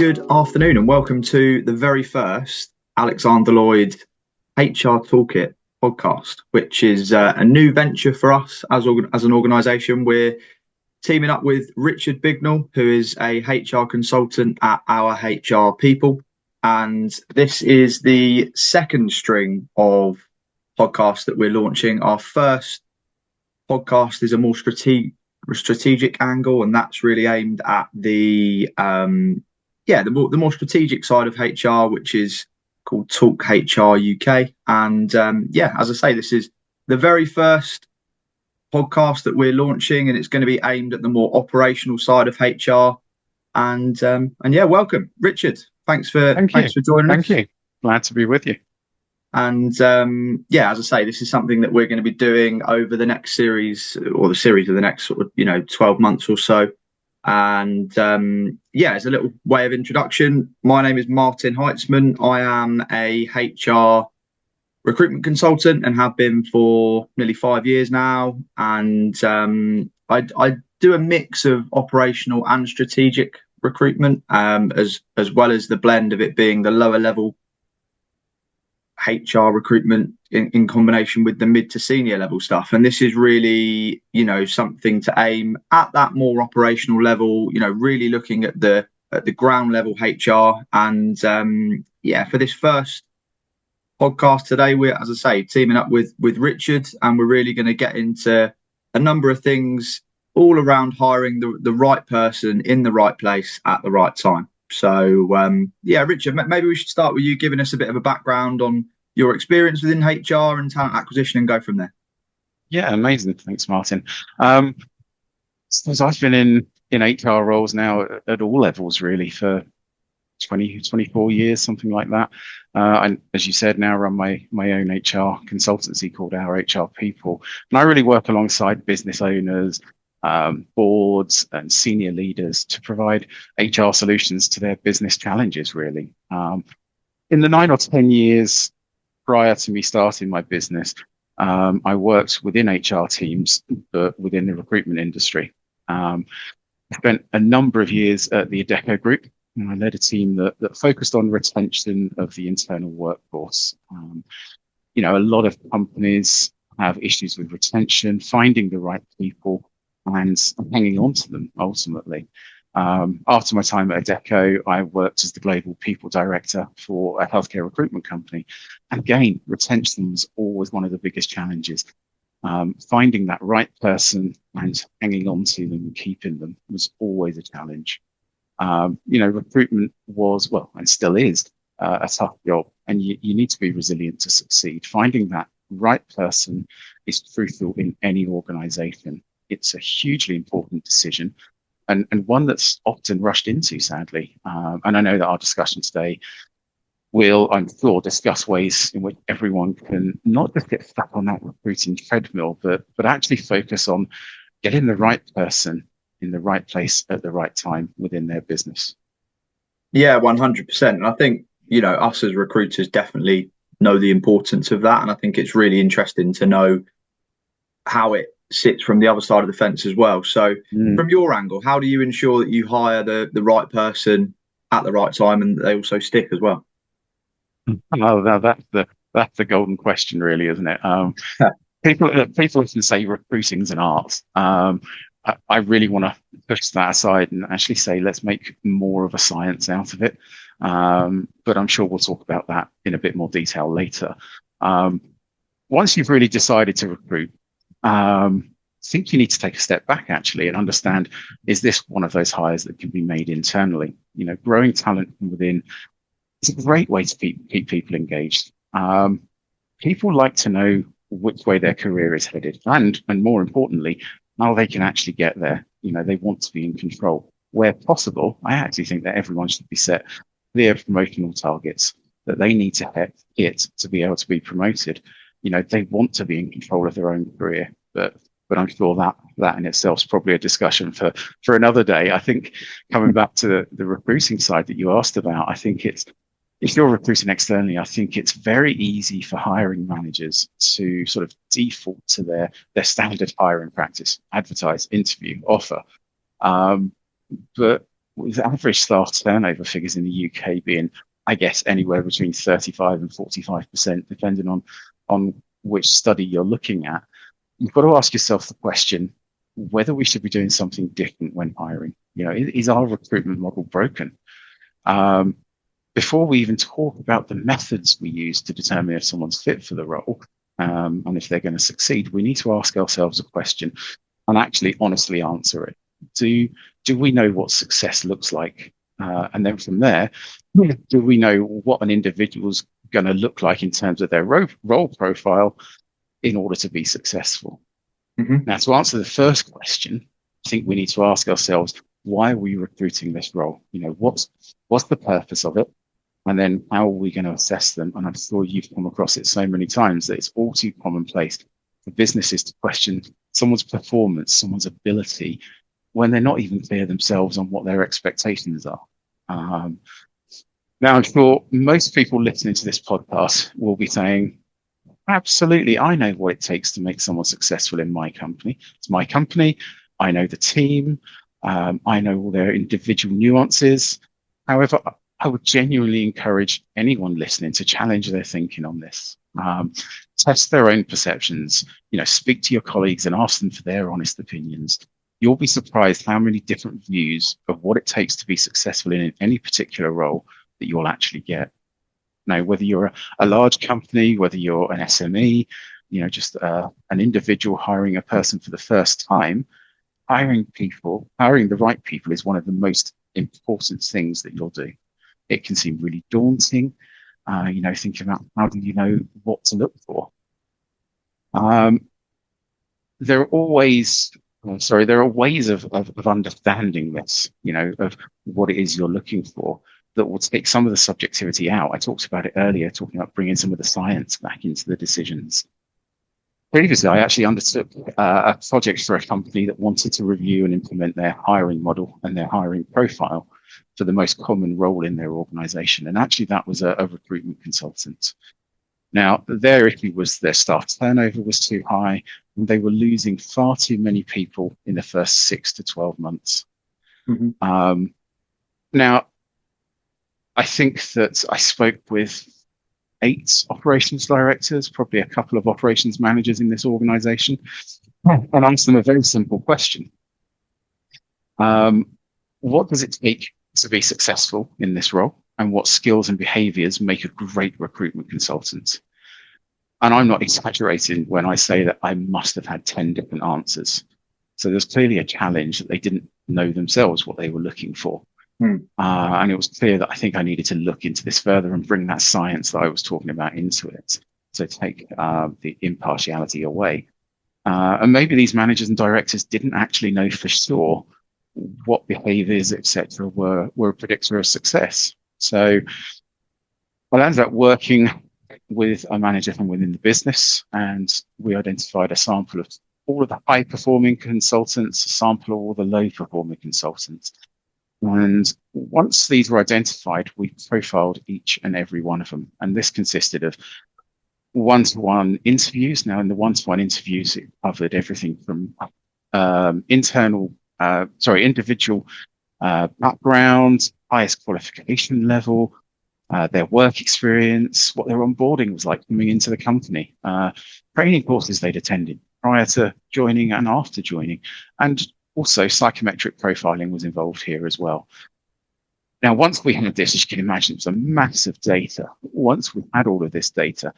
good afternoon and welcome to the very first Alexander Lloyd HR Toolkit podcast, which is a new venture for us as an organisation. We're teaming up with Richard Bignell, who is a HR consultant at Our HR People. And this is the second string of podcasts that we're launching. Our first podcast is a more strategic angle, and that's really aimed at the more strategic side of HR, which is called Talk HR UK. And as I say, this is the very first podcast that we're launching, and it's going to be aimed at the more operational side of HR. And welcome, Richard. Thanks for joining us. Thank you. Glad to be with you. And as I say, this is something that we're going to be doing over the next series, or the series of the next 12 months or so. And as a little way of introduction, my name is Martin Heitzman. I am a HR recruitment consultant and have been for nearly 5 years now. And I do a mix of operational and strategic recruitment, as well as the blend of it being the lower level HR recruitment in combination with the mid to senior level stuff. And this is really, something to aim at that more operational level, really looking at the ground level HR. And for this first podcast today, we're, as I say, teaming up with Richard, and we're really going to get into a number of things all around hiring the right person in the right place at the right time. So, Richard, maybe we should start with you giving us a bit of a background on your experience within HR and talent acquisition and go from there. Yeah, amazing. Thanks, Martin. I suppose I've been in HR roles now at all levels, really, for 24 years, something like that. And as you said, now run my own HR consultancy called Our HR People. And I really work alongside business owners, boards and senior leaders to provide HR solutions to their business challenges, really. In the 9 or 10 years prior to me starting my business, I worked within HR teams, but within the recruitment industry. I spent a number of years at the Adecco Group, and I led a team that focused on retention of the internal workforce. A lot of companies have issues with retention, finding the right people, and hanging on to them ultimately. After my time at Adecco, I worked as the global people director for a healthcare recruitment company. And again, retention was always one of the biggest challenges. Finding that right person and hanging on to them and keeping them was always a challenge. Recruitment was, and still is, a tough job, and you need to be resilient to succeed. Finding that right person is crucial in any organization. It's a hugely important decision, and one that's often rushed into, sadly. And I know that our discussion today will, I'm sure, discuss ways in which everyone can not just get stuck on that recruiting treadmill, but actually focus on getting the right person in the right place at the right time within their business. Yeah, 100%. And I think, us as recruiters definitely know the importance of that. And I think it's really interesting to know how it sits from the other side of the fence as well. So from your angle, how do you ensure that you hire the right person at the right time and they also stick as well? Oh, that's the golden question, really, isn't it? People often say recruiting's an art. I really want to push that aside and actually say, let's make more of a science out of it. But I'm sure we'll talk about that in a bit more detail later. Once you've really decided to recruit, I think you need to take a step back actually and understand, is this one of those hires that can be made internally? Growing talent from within is a great way to keep people engaged. People like to know which way their career is headed, and more importantly, how they can actually get there. They want to be in control. Where possible, I actually think that everyone should be set clear promotional targets that they need to hit to be able to be promoted. They want to be in control of their own career, but I'm sure that in itself is probably a discussion for another day. I think coming back to the recruiting side that you asked about, I think if you're recruiting externally, I think it's very easy for hiring managers to sort of default to their standard hiring practice: advertise, interview, offer. But with average staff turnover figures in the UK being, I guess, anywhere between 35 and 45%, depending on which study you're looking at, you've got to ask yourself the question whether we should be doing something different when hiring. Is our recruitment model broken? Before we even talk about the methods we use to determine if someone's fit for the role, and if they're going to succeed, we need to ask ourselves a question and actually honestly answer it. Do we know what success looks like? And then from there, do we know what an individual's going to look like in terms of their role profile in order to be successful? Now, to answer the first question, I think we need to ask ourselves, why are we recruiting this role? What's the purpose of it? And then how are we going to assess them? And I'm sure you've come across it so many times that it's all too commonplace for businesses to question someone's performance, someone's ability, when they're not even clear themselves on what their expectations are. Now, I'm sure most people listening to this podcast will be saying, absolutely, I know what it takes to make someone successful in my company. It's my company. I know the team. I know all their individual nuances. However, I would genuinely encourage anyone listening to challenge their thinking on this. Test their own perceptions, speak to your colleagues and ask them for their honest opinions. You'll be surprised how many different views of what it takes to be successful in any particular role that you'll actually get. Now, whether you're a large company, whether you're an SME, just an individual hiring a person for the first time, hiring the right people is one of the most important things that you'll do. It can seem really daunting, thinking about how do you know what to look for. There are ways of understanding this, of what it is you're looking for, that will take some of the subjectivity out. I talked about it earlier, talking about bringing some of the science back into the decisions. Previously, I actually undertook a project for a company that wanted to review and implement their hiring model and their hiring profile for the most common role in their organization. And actually, that was a recruitment consultant. Now, their issue was their staff turnover was too high, and they were losing far too many people in the first 6 to 12 months. Now, I think that I spoke with 8 operations directors, probably a couple of operations managers in this organization, and asked them a very simple question. What does it take to be successful in this role? And what skills and behaviors make a great recruitment consultant? And I'm not exaggerating when I say that I must have had 10 different answers. So there's clearly a challenge that they didn't know themselves what they were looking for. And it was clear that I think I needed to look into this further and bring that science that I was talking about into it. So take the impartiality away. And maybe these managers and directors didn't actually know for sure what behaviors, etc., were a predictor of success. So I ended up working with a manager from within the business, and we identified a sample of all of the high-performing consultants, a sample of all the low-performing consultants. And once these were identified, we profiled each and every one of them. And this consisted of one-to-one interviews. Now, in the one-to-one interviews, it covered everything from individual background, highest qualification level, their work experience, what their onboarding was like coming into the company, training courses they'd attended prior to joining and after joining, and also psychometric profiling was involved here as well. Now, once we had this, as you can imagine, it was a massive data. Once we had all of this data,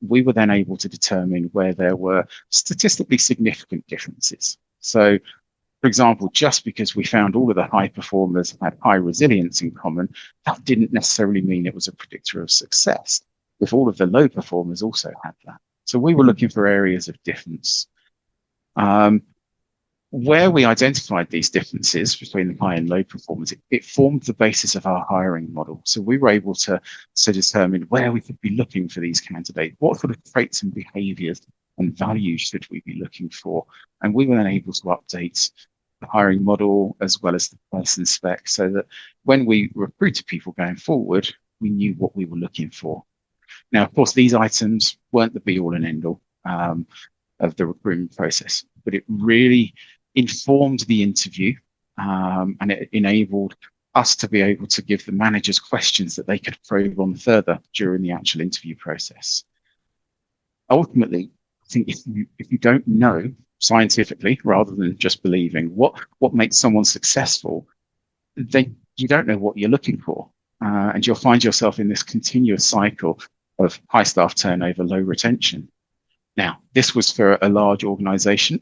we were then able to determine where there were statistically significant differences. So, for example, just because we found all of the high performers had high resilience in common, that didn't necessarily mean it was a predictor of success, if all of the low performers also had that. So we were looking for areas of difference. Where we identified these differences between the high and low performers, it formed the basis of our hiring model. So we were able to determine where we could be looking for these candidates, what sort of traits and behaviors and values should we be looking for. And we were then able to update the hiring model as well as the person spec so that when we recruited people going forward, we knew what we were looking for. Now, of course, these items weren't the be all and end all of the recruitment process, but it really informed the interview and it enabled us to be able to give the managers questions that they could probe on further during the actual interview process. Ultimately, I think if you don't know scientifically, rather than just believing what makes someone successful, then you don't know what you're looking for. And you'll find yourself in this continuous cycle of high staff turnover, low retention. Now, this was for a large organization.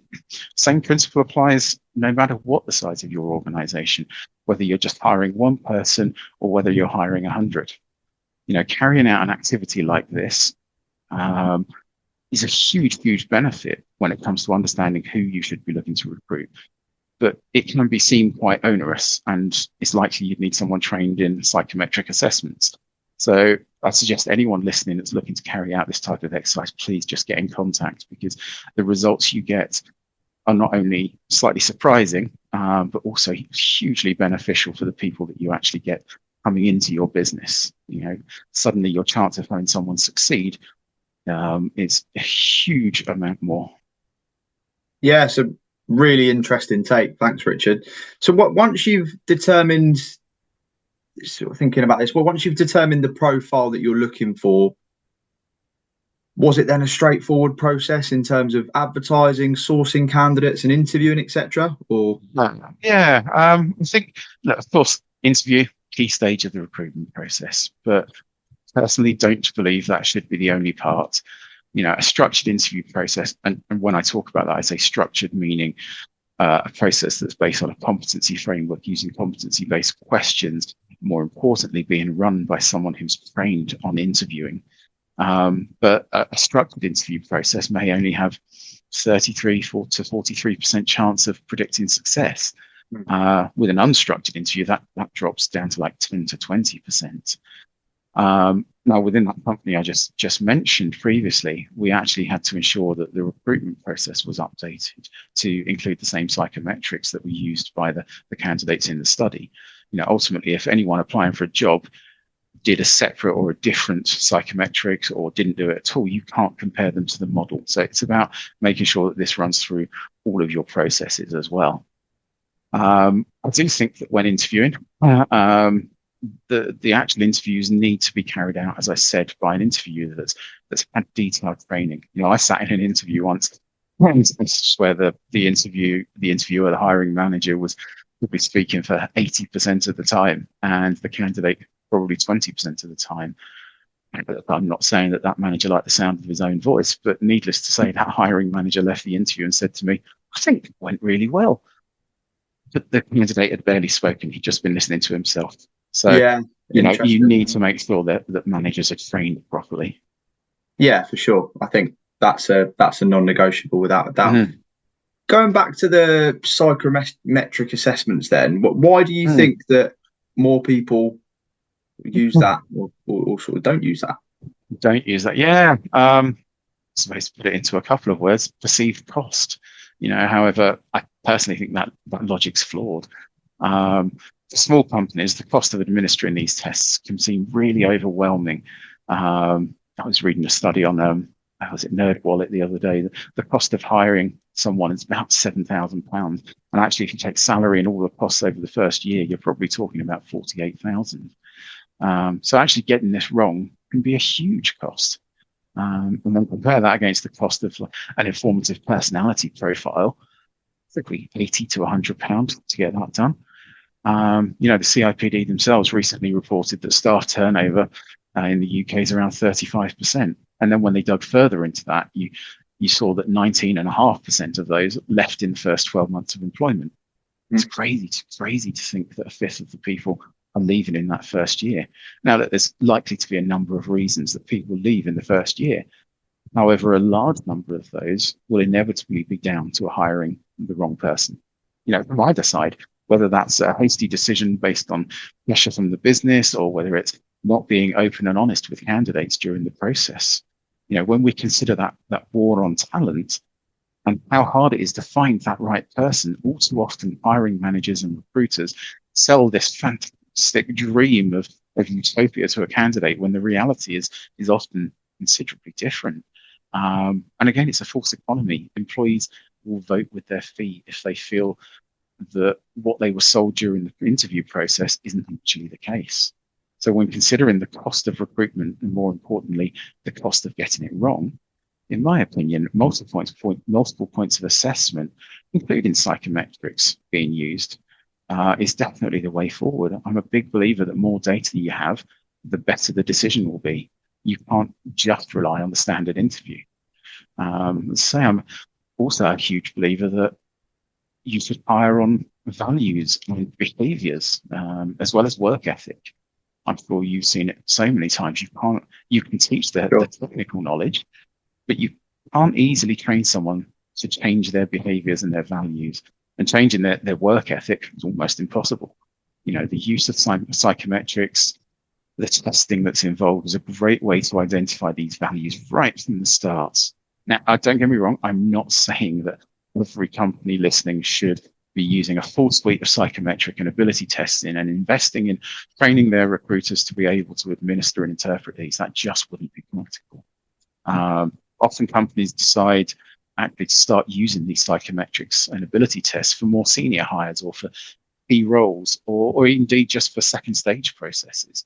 Same principle applies no matter what the size of your organization, whether you're just hiring one person or whether you're hiring 100. Carrying out an activity like this is a huge benefit when it comes to understanding who you should be looking to recruit. But it can be seen quite onerous, and it's likely you'd need someone trained in psychometric assessments. So I suggest anyone listening that's looking to carry out this type of exercise, please just get in contact, because the results you get are not only slightly surprising, but also hugely beneficial for the people that you actually get coming into your business. Suddenly your chance of having someone succeed is a huge amount more. Yeah, so really interesting take. Thanks, Richard. So once you've determined, sort of thinking about this, once you've determined the profile that you're looking for, was it then a straightforward process in terms of advertising, sourcing candidates and interviewing, etc.? Or I think, of course, interview, key stage of the recruitment process, but personally don't believe that should be the only part. A structured interview process, and when I talk about that, I say structured, meaning a process that's based on a competency framework, using competency-based questions, more importantly, being run by someone who's trained on interviewing. But a structured interview process may only have 33 to 43% chance of predicting success. With an unstructured interview, that drops down to like 10 to 20%. Now, within that company I just mentioned previously, we actually had to ensure that the recruitment process was updated to include the same psychometrics that were used by the candidates in the study. Ultimately, if anyone applying for a job did a separate or a different psychometrics or didn't do it at all, you can't compare them to the model. So it's about making sure that this runs through all of your processes as well. I do think that when interviewing, the actual interviews need to be carried out, as I said, by an interviewer that's had detailed training. I sat in an interview once, where the interviewer, the hiring manager, would be speaking for 80% of the time, and the candidate probably 20% of the time. I'm not saying that manager liked the sound of his own voice, but needless to say, that hiring manager left the interview and said to me, "I think it went really well." But the candidate had barely spoken; he'd just been listening to himself. So, yeah, you need to make sure that managers are trained properly. Yeah, for sure. I think that's a non-negotiable without a doubt. Mm-hmm. Going back to the psychometric assessments, then, why do you think that more people use that or sort of don't use that? Don't use that. Yeah. I'm supposed to put it into a couple of words: perceived cost. However, I personally think that logic's flawed. For small companies, the cost of administering these tests can seem really overwhelming. I was reading a study on was it NerdWallet the other day? The cost of hiring someone is about £7,000, and actually, if you take salary and all the costs over the first year, you're probably talking about 48,000. So actually getting this wrong can be a huge cost. And then compare that against the cost of an informative personality profile, typically £80 to £100 to get that done. The CIPD themselves recently reported that staff turnover in the UK is around 35%. And then when they dug further into that, you saw that 19.5% of those left in the first 12 months of employment. It's crazy to think that a fifth of the people are leaving in that first year. Now, that there's likely to be a number of reasons that people leave in the first year. However, a large number of those will inevitably be down to hiring the wrong person. From either side, whether that's a hasty decision based on pressure from the business or whether it's not being open and honest with candidates during the process. When we consider that war on talent and how hard it is to find that right person, all too often hiring managers and recruiters sell this fantastic dream of utopia to a candidate when the reality is often considerably different. And again, it's a false economy. Employees will vote with their feet if they feel that what they were sold during the interview process isn't actually the case. So when considering the cost of recruitment and, more importantly, the cost of getting it wrong, in my opinion, multiple points of assessment, including psychometrics being used, is definitely the way forward. I'm a big believer that more data you have, the better the decision will be. You can't just rely on the standard interview. I'm also a huge believer that you should hire on values and behaviors, as well as work ethic. I'm sure you've seen it so many times. You can teach the technical knowledge, but you can't easily train someone to change their behaviors and their values. And changing their work ethic is almost impossible. The use of psychometrics, the testing that's involved is a great way to identify these values right from the start. Now, don't get me wrong, I'm not saying that every company listening should be using a full suite of psychometric and ability testing and investing in training their recruiters to be able to administer and interpret these. That just wouldn't be practical. Often companies decide actually to start using these psychometrics and ability tests for more senior hires or for key roles, or indeed just for second stage processes.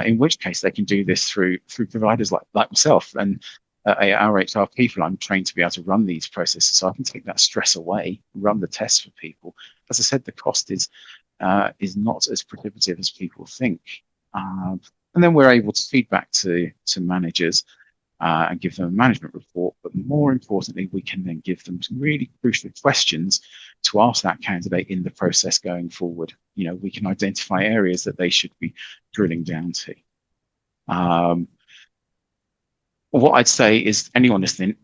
In which case they can do this through providers like myself and our HR people. I'm trained to be able to run these processes, so I can take that stress away, run the tests for people. As I said, the cost is not as prohibitive as people think, and then we're able to feed back to managers and give them a management report. But more importantly, we can then give them some really crucial questions to ask that candidate in the process going forward. We can identify areas that they should be drilling down to. What I'd say is, anyone listening,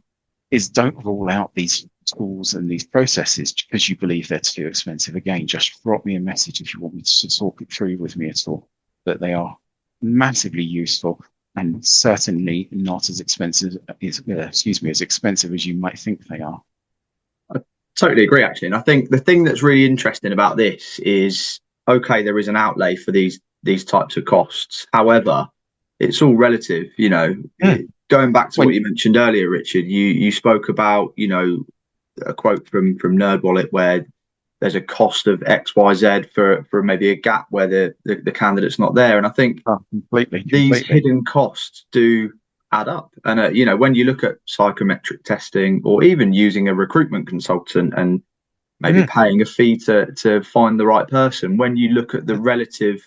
is don't rule out these tools and these processes because you believe they're too expensive. Again, just drop me a message if you want me to talk it through with me at all. That they are massively useful and certainly not as expensive as you might think they are. I totally agree, actually. And I think the thing that's really interesting about this is, okay, there is an outlay for these types of costs. However, it's all relative, Going back to what you mentioned earlier, Richard, you spoke about, a quote from NerdWallet where there's a cost of XYZ for maybe a gap where the candidate's not there. And I think completely. These hidden costs do add up. And, when you look at psychometric testing or even using a recruitment consultant and maybe paying a fee to find the right person, when you look at the relative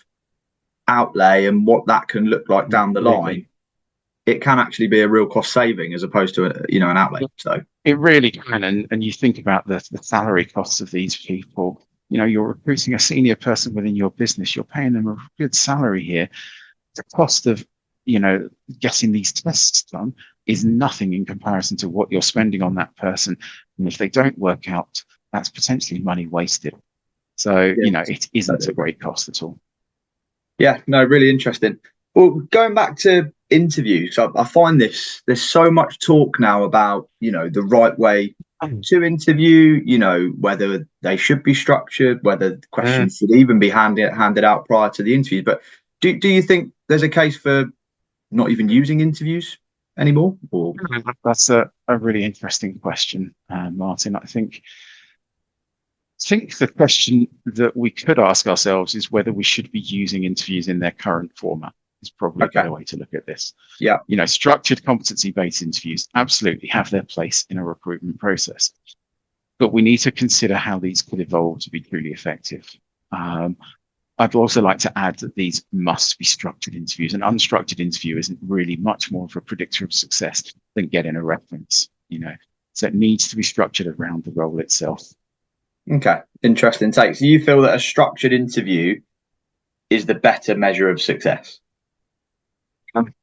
outlay and what that can look like down the line, it can actually be a real cost saving as opposed to an outlay. So it really can. And you think about the salary costs of these people. You're recruiting a senior person within your business. You're paying them a good salary here. The cost of getting these tests done is nothing in comparison to what you're spending on that person. And if they don't work out, that's potentially money wasted. So it isn't a great cost at all. Yeah, no, really interesting. Well, going back to interviews, I find there's so much talk now about, the right way to interview, whether they should be structured, whether questions should even be handed out prior to the interview. But do you think there's a case for not even using interviews anymore? Or that's a really interesting question, Martin. I think the question that we could ask ourselves is whether we should be using interviews in their current format. Is probably a better way to look at this. Yeah. Structured competency-based interviews absolutely have their place in a recruitment process, but we need to consider how these could evolve to be truly effective. I'd also like to add that these must be structured interviews. An unstructured interview isn't really much more of a predictor of success than getting a reference, So it needs to be structured around the role itself. Okay, interesting take. So you feel that a structured interview is the better measure of success?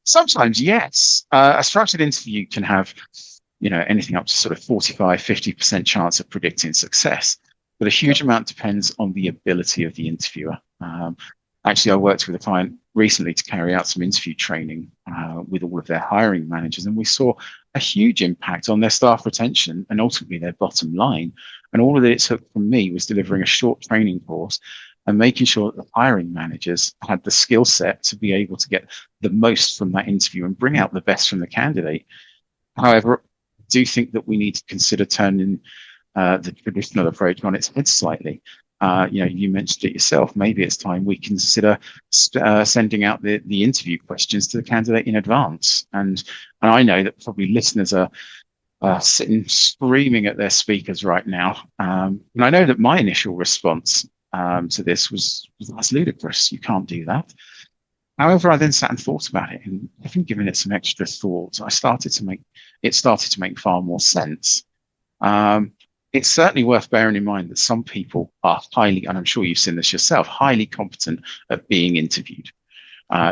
Sometimes, yes. A structured interview can have, anything up to sort of 45-50% chance of predicting success, but a huge amount depends on the ability of the interviewer. Actually, I worked with a client recently to carry out some interview training with all of their hiring managers, and we saw a huge impact on their staff retention and ultimately their bottom line. And all that it took from me was delivering a short training course and making sure that the hiring managers had the skill set to be able to get the most from that interview and bring out the best from the candidate. However, I do think that we need to consider turning the traditional approach on its head slightly. You mentioned it yourself. Maybe it's time we consider sending out the interview questions to the candidate in advance. And I know that probably listeners are sitting screaming at their speakers right now. And I know that my initial response to this was that's ludicrous. You can't do that. However, I then sat and thought about it, and having given it some extra thought, it started to make far more sense. It's certainly worth bearing in mind that some people are highly, and I'm sure you've seen this yourself, highly competent at being interviewed.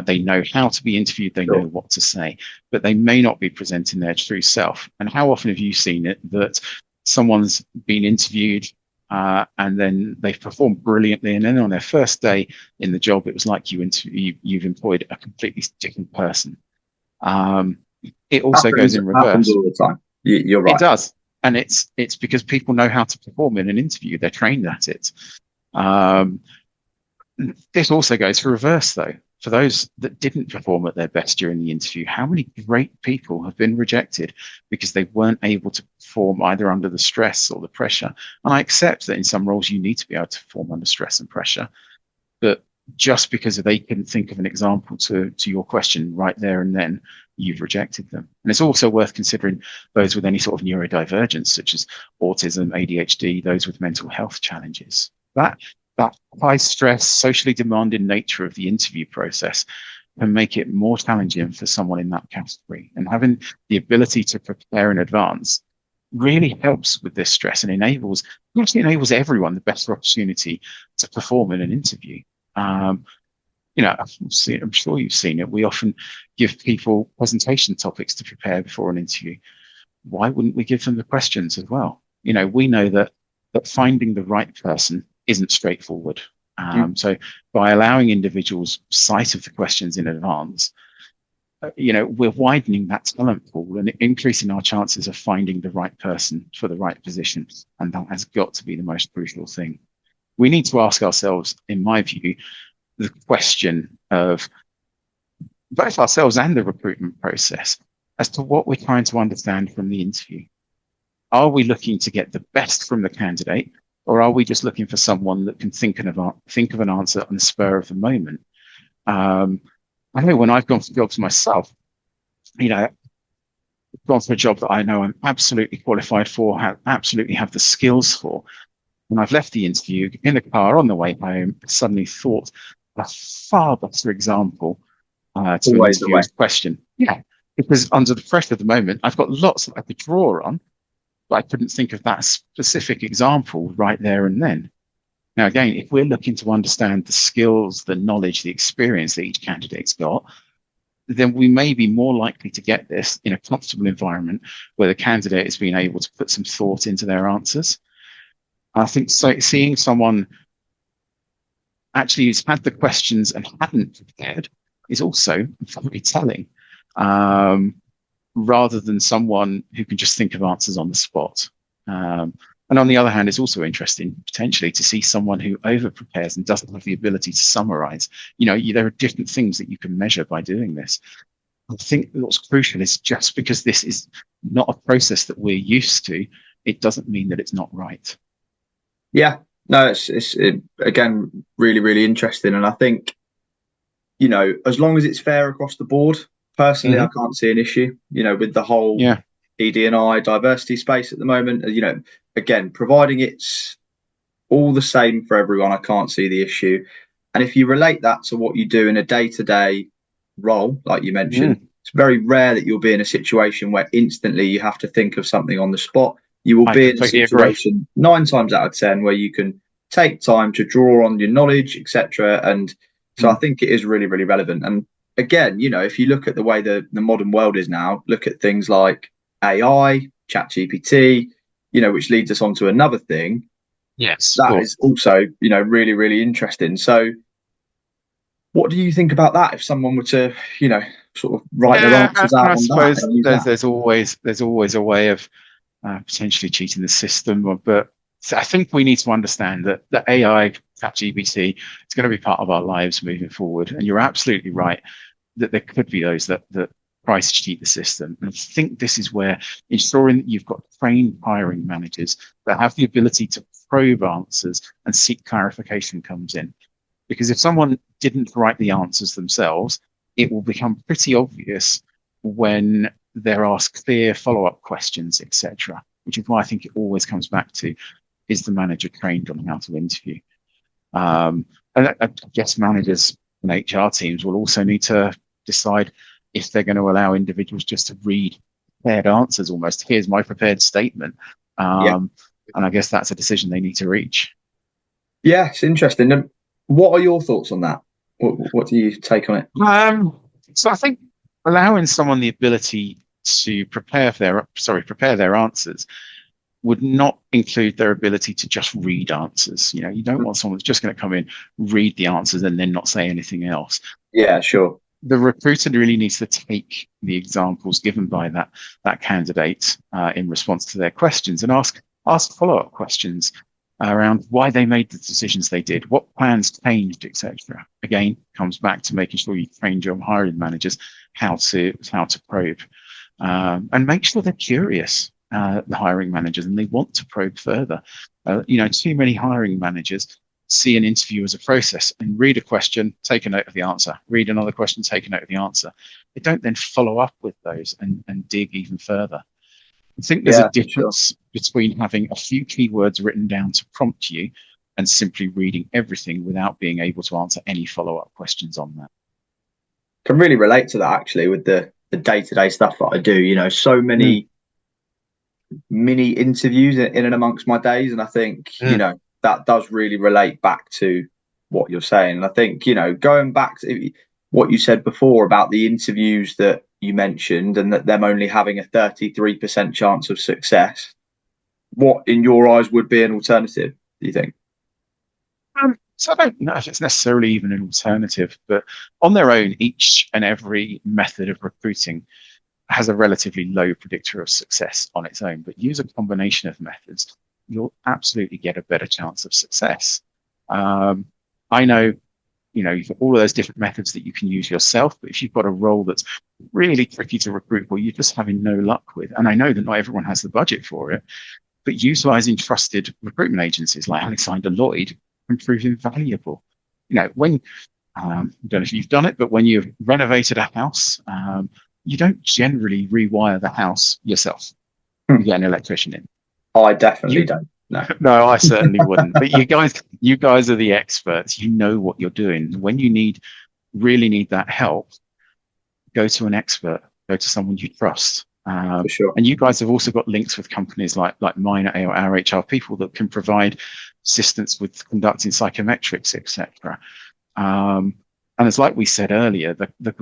They know how to be interviewed, they know what to say, but they may not be presenting their true self. And how often have you seen it that someone's been interviewed and then they've performed brilliantly, and then on their first day in the job, it was like you've employed a completely different person. It also goes in reverse. Happens all the time. You're right. It does. And it's because people know how to perform in an interview. They're trained at it. This also goes for reverse, though. For those that didn't perform at their best during the interview, how many great people have been rejected because they weren't able to perform either under the stress or the pressure? And I accept that in some roles you need to be able to perform under stress and pressure. But just because they couldn't think of an example to your question right there and then, you've rejected them. And it's also worth considering those with any sort of neurodivergence, such as autism, ADHD, those with mental health challenges. That high stress, socially demanding nature of the interview process can make it more challenging for someone in that category. And having the ability to prepare in advance really helps with this stress and enables everyone the best opportunity to perform in an interview. I'm sure you've seen it. We often give people presentation topics to prepare before an interview. Why wouldn't we give them the questions as well? We know that finding the right person isn't straightforward. So by allowing individuals sight of the questions in advance, we're widening that talent pool and increasing our chances of finding the right person for the right position. And that has got to be the most crucial thing. We need to ask ourselves, in my view, the question of both ourselves and the recruitment process as to what we're trying to understand from the interview. Are we looking to get the best from the candidate, or are we just looking for someone that can think of an answer on the spur of the moment? I know when I've gone for jobs myself, I've gone for a job that I know I'm absolutely qualified for, absolutely have the skills for. When I've left the interview in the car on the way home, I suddenly thought a far better example to an interviewer's question. Yeah, because under the pressure of the moment, I've got lots that I could draw on, but I couldn't think of that specific example right there and then. Now, again, if we're looking to understand the skills, the knowledge, the experience that each candidate's got, then we may be more likely to get this in a comfortable environment where the candidate has been able to put some thought into their answers. I think seeing someone actually who's had the questions and hadn't prepared is also very telling, rather than someone who can just think of answers on the spot. And on the other hand, it's also interesting potentially to see someone who over prepares and doesn't have the ability to summarize. There are different things that you can measure by doing this. I think what's crucial is just because this is not a process that we're used to, it doesn't mean that it's not right. Yeah, no, it's again, really, really interesting. And I think, as long as it's fair across the board, personally, I can't see an issue, with the whole ED&I diversity space at the moment, again, providing it's all the same for everyone, I can't see the issue. And if you relate that to what you do in a day-to-day role, like you mentioned, it's very rare that you'll be in a situation where instantly you have to think of something on the spot. You will be in a situation 9 times out of 10 where you can take time to draw on your knowledge, etc. And so I think it is really, really relevant. And again, if you look at the way the modern world is now, look at things like AI, ChatGPT, which leads us on to another thing. Yes, that is also, really, really interesting. So what do you think about that? If someone were to, sort of write their answers out I on suppose that? There's always a way of potentially cheating the system, but I think we need to understand that the AI, ChatGPT, is going to be part of our lives moving forward. And you're absolutely right that there could be those that price cheat the system. And I think this is where ensuring that you've got trained hiring managers that have the ability to probe answers and seek clarification comes in. Because if someone didn't write the answers themselves, it will become pretty obvious when they're asked clear follow-up questions, etc. Which is why I think it always comes back to, is the manager trained on how to interview? And I guess managers and HR teams will also need to decide if they're going to allow individuals just to read prepared answers almost. Here's my prepared statement. And I guess that's a decision they need to reach. Yeah, it's interesting. And what are your thoughts on that? What do you take on it? So I think allowing someone the ability to prepare their answers would not include their ability to just read answers. You don't want someone that's just going to come in, read the answers, and then not say anything else. Yeah, sure. The recruiter really needs to take the examples given by that candidate in response to their questions and ask follow-up questions around why they made the decisions they did, what plans changed, etc. Again, comes back to making sure you train your hiring managers how to probe, and make sure they're curious, the hiring managers, and they want to probe further. Too many hiring managers see an interview as a process and read a question, take a note of the answer, read another question, take a note of the answer. They don't then follow up with those and dig even further. I think there's a difference between having a few keywords written down to prompt you and simply reading everything without being able to answer any follow-up questions on that. Can really relate to that actually with the day-to-day stuff that I do. So many mini interviews in and amongst my days, and I think that does really relate back to what you're saying. And I think going back to what you said before about the interviews that you mentioned and that them only having a 33% chance of success, what in your eyes would be an alternative, do you think? So I don't know if it's necessarily even an alternative, but on their own, each and every method of recruiting has a relatively low predictor of success on its own. But use a combination of methods, you'll absolutely get a better chance of success. I know, you've got all of those different methods that you can use yourself, but if you've got a role that's really tricky to recruit or you're just having no luck with, and I know that not everyone has the budget for it, but utilizing trusted recruitment agencies like Alexander Lloyd can prove invaluable. When, I don't know if you've done it, but when you've renovated a house, you don't generally rewire the house yourself. You get an electrician in. I definitely don't. No, I certainly wouldn't. But you guys are the experts. You know what you're doing. When you really need that help, go to an expert. Go to someone you trust. For sure. And you guys have also got links with companies like mine or our HR people that can provide assistance with conducting psychometrics, etc. And it's like we said earlier, the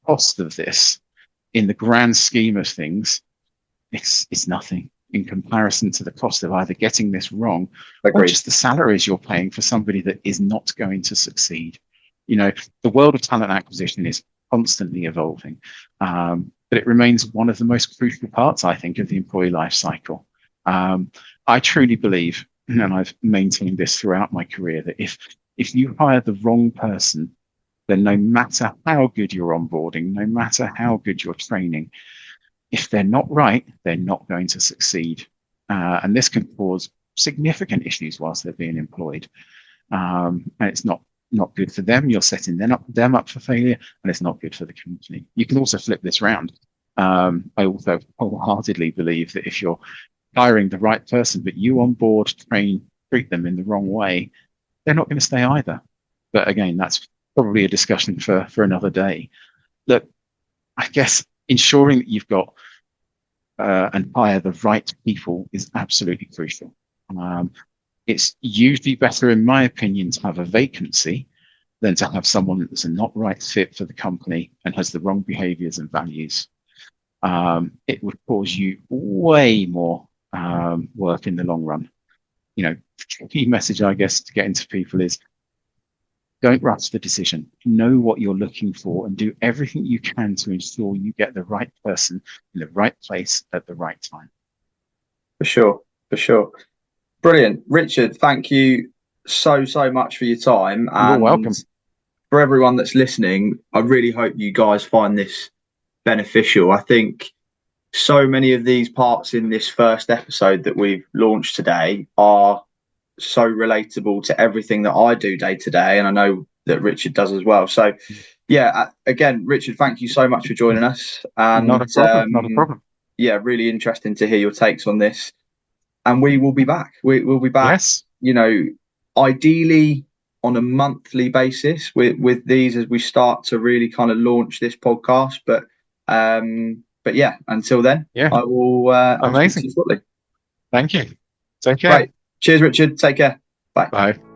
cost of this, in the grand scheme of things, it's nothing in comparison to the cost of either getting this wrong or just the salaries you're paying for somebody that is not going to succeed. The world of talent acquisition is constantly evolving, but it remains one of the most crucial parts, I think, of the employee life cycle. I truly believe, and I've maintained this throughout my career, that if you hire the wrong person, then no matter how good your onboarding, no matter how good your training, if they're not right, they're not going to succeed. And this can cause significant issues whilst they're being employed. And it's not good for them. You're setting them up for failure, and it's not good for the company. You can also flip this round. I also wholeheartedly believe that if you're hiring the right person, but you onboard, train, treat them in the wrong way, they're not going to stay either. But again, that's probably a discussion for another day. Look, I guess ensuring that you've got and hire the right people is absolutely crucial. It's usually better, in my opinion, to have a vacancy than to have someone that's a not right fit for the company and has the wrong behaviors and values. It would cause you way more work in the long run. The key message, I guess, to get into people is don't rush the decision. Know what you're looking for and do everything you can to ensure you get the right person in the right place at the right time. For sure. Brilliant. Richard, thank you so much for your time. You're welcome. For everyone that's listening, I really hope you guys find this beneficial. I think so many of these parts in this first episode that we've launched today are so relatable to everything that I do day to day, and I know that Richard does as well. So yeah, again, Richard, thank you so much for joining us. And Not a problem. Not a problem. Yeah, really interesting to hear your takes on this. And we will be back. We'll be back. Yes. Ideally on a monthly basis with these as we start to really kind of launch this podcast. But yeah, until then, yeah, I will. Amazing. Shortly. Thank you. Take care. Right. Cheers, Richard. Take care. Bye. Bye.